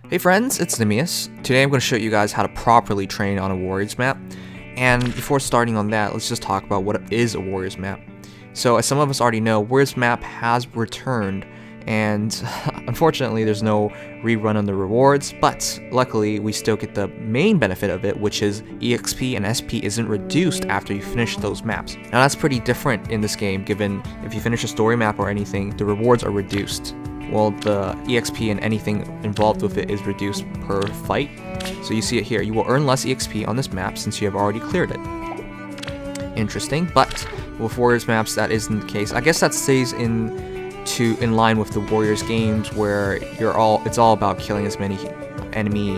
Hey friends, it's Nimious. Today I'm going to show you guys how to properly train on a Warriors map. And before starting on that, let's just talk about what is a Warriors map. So as some of us already know, Warriors map has returned, and unfortunately there's no rerun on the rewards, but luckily we still get the main benefit of it, which is EXP and SP isn't reduced after you finish those maps. Now that's pretty different in this game, given if you finish a story map or anything, the rewards are reduced. Well, the EXP and anything involved with it is reduced per fight. So you see it here. You will earn less EXP on this map since you have already cleared it. Interesting, but with Warriors maps that isn't the case. I guess that stays in line with the Warriors games where it's all about killing as many enemy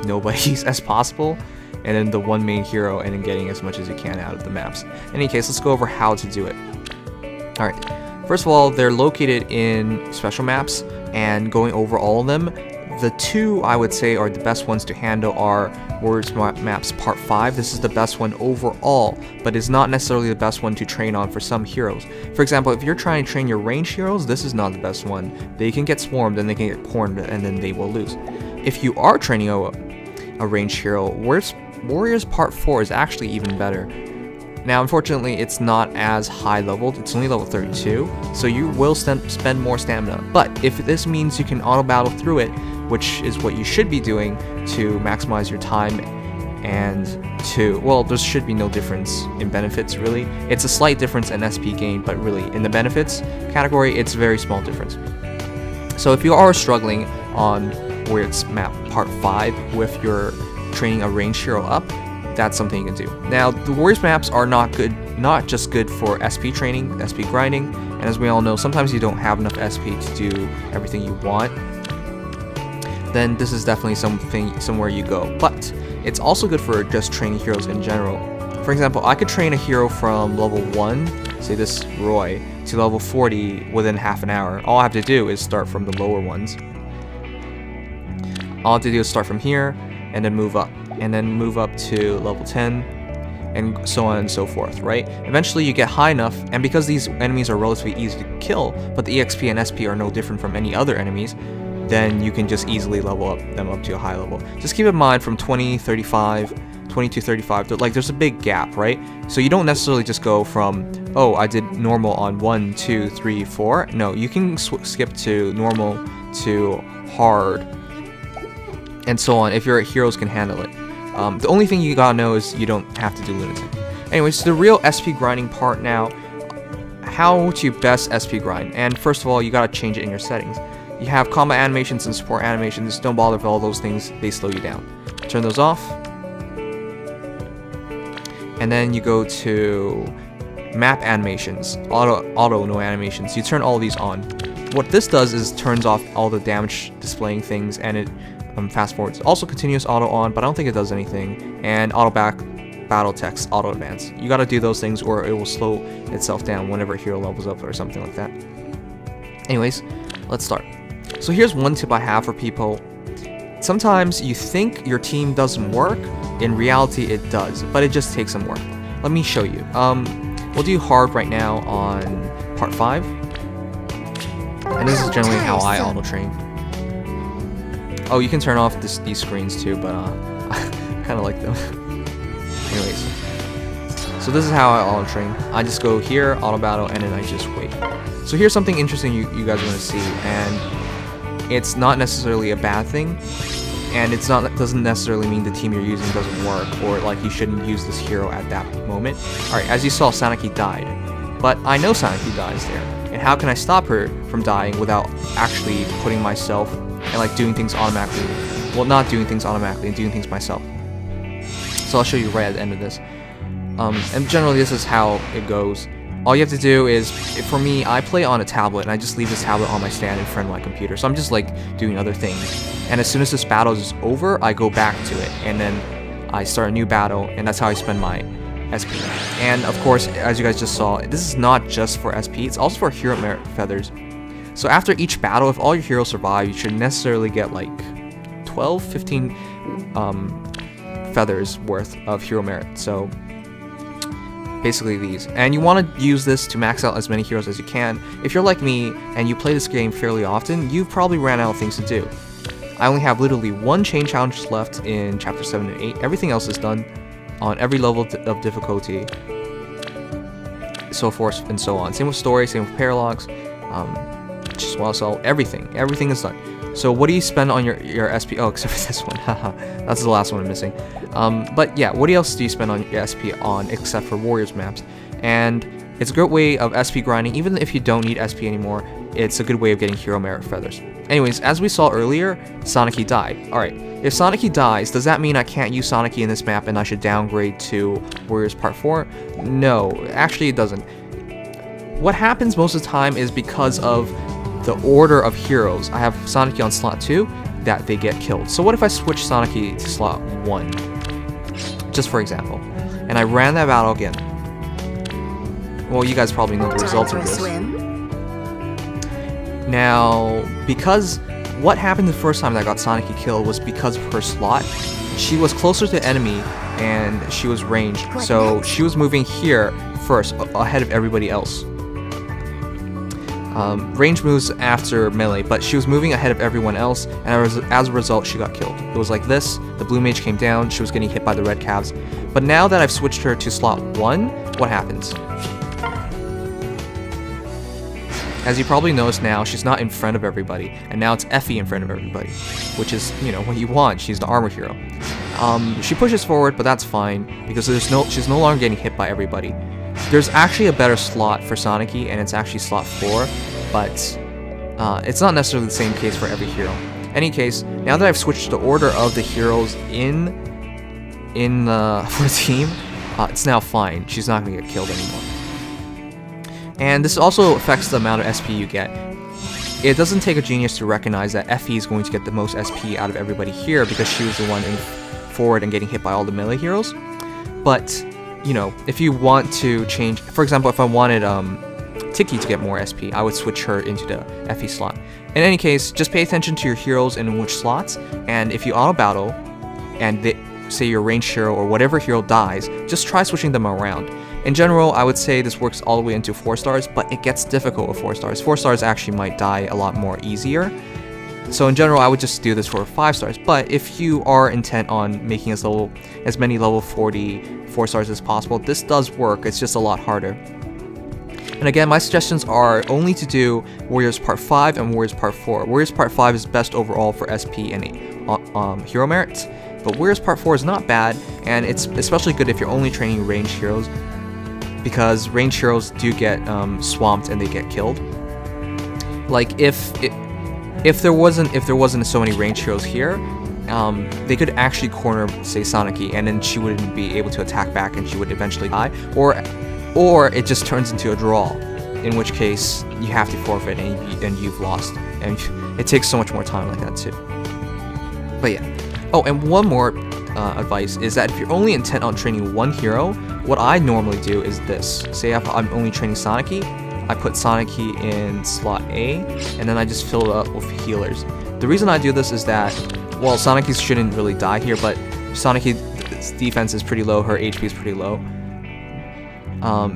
nobodies as possible, and then the one main hero, and then getting as much as you can out of the maps. In any case, let's go over how to do it. Alright. First of all, they're located in special maps, and going over all of them, the two I would say are the best ones to handle are Warriors Maps Part 5. This is the best one overall, but is not necessarily the best one to train on for some heroes. For example, if you're trying to train your ranged heroes, this is not the best one. They can get swarmed and they can get cornered and then they will lose. If you are training a ranged hero, Warriors Part 4 is actually even better. Now, unfortunately, it's not as high leveled. It's only level 32, so you will spend more stamina. But if this means you can auto battle through it, which is what you should be doing to maximize your time, and well, there should be no difference in benefits, really. It's a slight difference in SP gain, but really, in the benefits category, it's a very small difference. So if you are struggling on Warriors Map Part 5 with your training a ranged hero up, that's something you can do. Now, the Warriors maps are not just good for SP training, SP grinding, and as we all know, sometimes you don't have enough SP to do everything you want. Then this is definitely somewhere you go. But it's also good for just training heroes in general. For example, I could train a hero from level 1, say this Roy, to level 40 within half an hour. All I have to do is start from the lower ones. All I have to do is start from here, and then move up. And then move up to level 10, and so on and so forth, right? Eventually you get high enough, and because these enemies are relatively easy to kill, but the EXP and SP are no different from any other enemies, then you can just easily level them up to a high level. Just keep in mind from 20 to 35, like there's a big gap, right? So you don't necessarily just go from, oh, I did normal on 1, 2, 3, 4. No, you can skip to normal to hard, and so on, if your heroes can handle it. The only thing you gotta know is you don't have to do Lunatic. Anyways, the real SP grinding part now, how to best SP grind. And first of all, you gotta change it in your settings. You have combat animations and support animations. Don't bother with all those things, they slow you down. Turn those off. And then you go to map animations, auto no animations. You turn all these on. What this does is turns off all the damage displaying things, and it fast forwards. Also continuous auto on, but I don't think it does anything. And auto back, battle text, auto advance. You gotta do those things or it will slow itself down whenever a hero levels up or something like that. Anyways, let's start. So here's one tip I have for people. Sometimes you think your team doesn't work, in reality it does, but it just takes some work. Let me show you. We'll do hard right now on part 5. And this is generally how I auto train. Oh, you can turn off these screens too, but I kind of like them. Anyways, so this is how I auto train. I just go here, auto battle, and then I just wait. So here's something interesting you guys are going to see, and it's not necessarily a bad thing, and doesn't necessarily mean the team you're using doesn't work, or like you shouldn't use this hero at that moment. Alright, as you saw, Sanaki died, but I know Sanaki dies there, and how can I stop her from dying without actually putting myself and like doing things automatically, well, not doing things automatically and doing things myself. So I'll show you right at the end of this. And generally this is how it goes. All you have to do is, for me, I play on a tablet and I just leave this tablet on my stand in front of my computer. So I'm just like doing other things. And as soon as this battle is over, I go back to it and then I start a new battle, and that's how I spend my SP. And of course, as you guys just saw, this is not just for SP, it's also for hero merit feathers. So after each battle, if all your heroes survive, you should necessarily get like 12, 15 feathers worth of hero merit. So basically these. And you want to use this to max out as many heroes as you can. If you're like me and you play this game fairly often, you've probably ran out of things to do. I only have literally 1 chain challenge left in chapter 7 and 8. Everything else is done on every level of difficulty, so forth and so on. Same with story, same with paralogs, just well, everything is done. So what do you spend on your SP? Oh, except for this one. Haha, that's the last one I'm missing. But yeah, what else do you spend on your SP on except for Warriors maps? And it's a great way of SP grinding. Even if you don't need SP anymore, it's a good way of getting hero merit feathers. Anyways, as we saw earlier, Sonic died. Alright, if Sonic dies, does that mean I can't use Sonic in this map and I should downgrade to Warriors Part 4? No, actually it doesn't. What happens most of the time is because of the order of heroes. I have Sonic on slot 2, that they get killed. So what if I switch Sonic to slot 1? Just for example. And I ran that battle again. Well, you guys probably know the results of this. Now, because what happened the first time that I got Sonic killed was because of her slot. She was closer to the enemy and she was ranged. So she was moving here first, ahead of everybody else. Range moves after melee, but she was moving ahead of everyone else, and as a result, she got killed. It was like this, the blue mage came down, she was getting hit by the red calves. But now that I've switched her to slot 1, what happens? As you probably noticed now, she's not in front of everybody, and now it's Effie in front of everybody, which is, you know, what you want. She's the armor hero. She pushes forward, but that's fine, because she's no longer getting hit by everybody. There's actually a better slot for Sonic, and it's actually slot 4, but it's not necessarily the same case for every hero. Any case, now that I've switched the order of the heroes for the team, it's now fine. She's not going to get killed anymore. And this also affects the amount of SP you get. It doesn't take a genius to recognize that Effie is going to get the most SP out of everybody here because she was the one in forward and getting hit by all the melee heroes. But you know, if you want to change, for example, if I wanted Tiki to get more SP, I would switch her into the FE slot. In any case, just pay attention to your heroes and in which slots, and if you auto battle, and say your ranged hero or whatever hero dies, just try switching them around. In general, I would say this works all the way into 4 stars, but it gets difficult with 4 stars. 4 stars actually might die a lot more easier. So in general, I would just do this for 5 stars, but if you are intent on making as many level 40 4 stars as possible, this does work, it's just a lot harder. And again, my suggestions are only to do Warriors Part 5 and Warriors Part 4. Warriors Part 5 is best overall for SP and hero merits, but Warriors Part 4 is not bad, and it's especially good if you're only training ranged heroes, because ranged heroes do get swamped and they get killed. Like if there wasn't so many ranged heroes here, they could actually corner, say, Sonic, and then she wouldn't be able to attack back and she would eventually die, or it just turns into a draw, in which case you have to forfeit and you've lost, and it takes so much more time like that too. But yeah. Oh, and one more advice is that if you're only intent on training one hero, what I normally do is this. Say if I'm only training Sonic, I put Sonic in slot A, and then I just fill it up with healers. The reason I do this is that, well, Sonic shouldn't really die here, but Sonic's defense is pretty low, her HP is pretty low.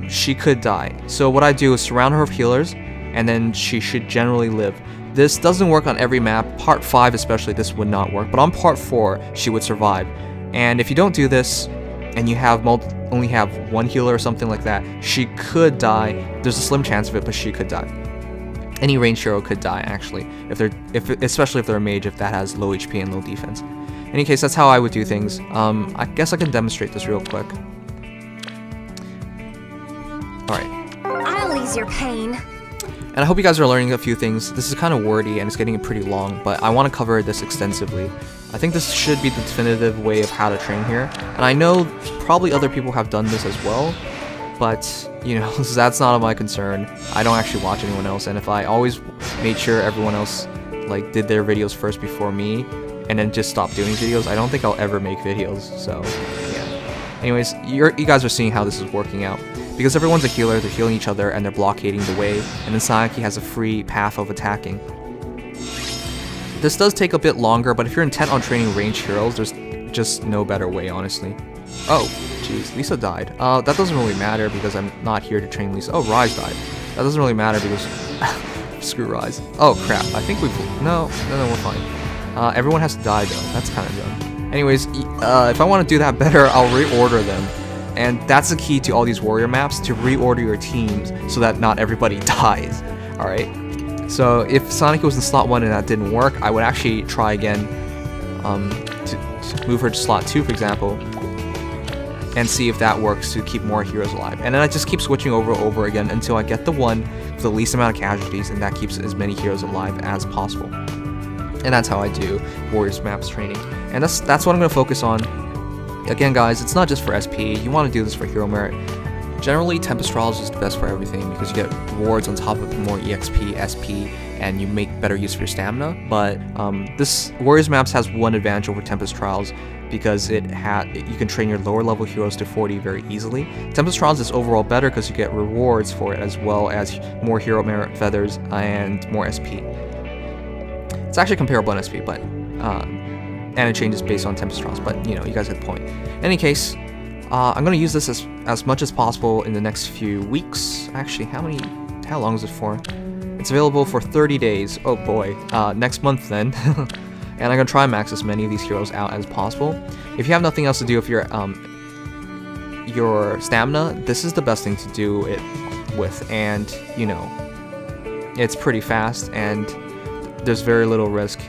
She could die. So what I do is surround her with healers, and then she should generally live. This doesn't work on every map. Part 5 especially, this would not work, but on Part 4, she would survive. And if you don't do this, and you have only have one healer or something like that, she could die. There's a slim chance of it, but she could die. Any ranged hero could die, actually, especially if they're a mage, if that has low HP and low defense. In any case, that's how I would do things. I guess I can demonstrate this real quick. Alright. I'll ease your pain. And I hope you guys are learning a few things. This is kind of wordy and it's getting pretty long, but I want to cover this extensively. I think this should be the definitive way of how to train here. And I know probably other people have done this as well, but, you know, that's not my concern. I don't actually watch anyone else, and if I always made sure everyone else, like, did their videos first before me, and then just stopped doing videos, I don't think I'll ever make videos, so, yeah. Anyways, you guys are seeing how this is working out. Because everyone's a healer, they're healing each other, and they're blockading the way, and then Sonic has a free path of attacking. This does take a bit longer, but if you're intent on training ranged heroes, there's just no better way, honestly. Oh, jeez, Lisa died. That doesn't really matter because I'm not here to train Lisa. Oh, Rise died. That doesn't really matter because... Screw Rise. Oh, crap. I think we've... No, we're fine. Everyone has to die though. That's kind of dumb. Anyways, if I want to do that better, I'll reorder them. And that's the key to all these warrior maps, to reorder your teams so that not everybody dies. Alright? So if Sonic was in slot 1 and that didn't work, I would actually try again to move her to slot 2, for example, and see if that works to keep more heroes alive. And then I just keep switching over and over again until I get the one with the least amount of casualties, and that keeps as many heroes alive as possible. And that's how I do Warriors Maps training. And that's what I'm going to focus on. Again, guys, it's not just for SP. You want to do this for hero merit. Generally, Tempest Trials is the best for everything because you get rewards on top of more EXP, SP, and you make better use of your stamina. But this Warriors Maps has one advantage over Tempest Trials because you can train your lower level heroes to 40 very easily. Tempest Trials is overall better because you get rewards for it as well as more hero merit feathers and more SP. It's actually comparable in SP, but and it changes based on Tempest Trials. But you know, you guys get the point. In any case, I'm gonna use this as much as possible in the next few weeks. Actually, how long is it for? It's available for 30 days. Oh boy, next month then. And I'm gonna try and max as many of these heroes out as possible. If you have nothing else to do with your stamina, this is the best thing to do it with. And you know, it's pretty fast and there's very little risk,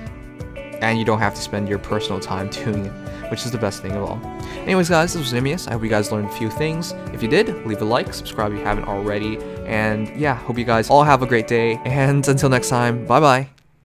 and you don't have to spend your personal time doing it, which is the best thing of all. Anyways, guys, this was Nimious. I hope you guys learned a few things. If you did, leave a like, subscribe if you haven't already, and yeah, hope you guys all have a great day, and until next time, bye bye.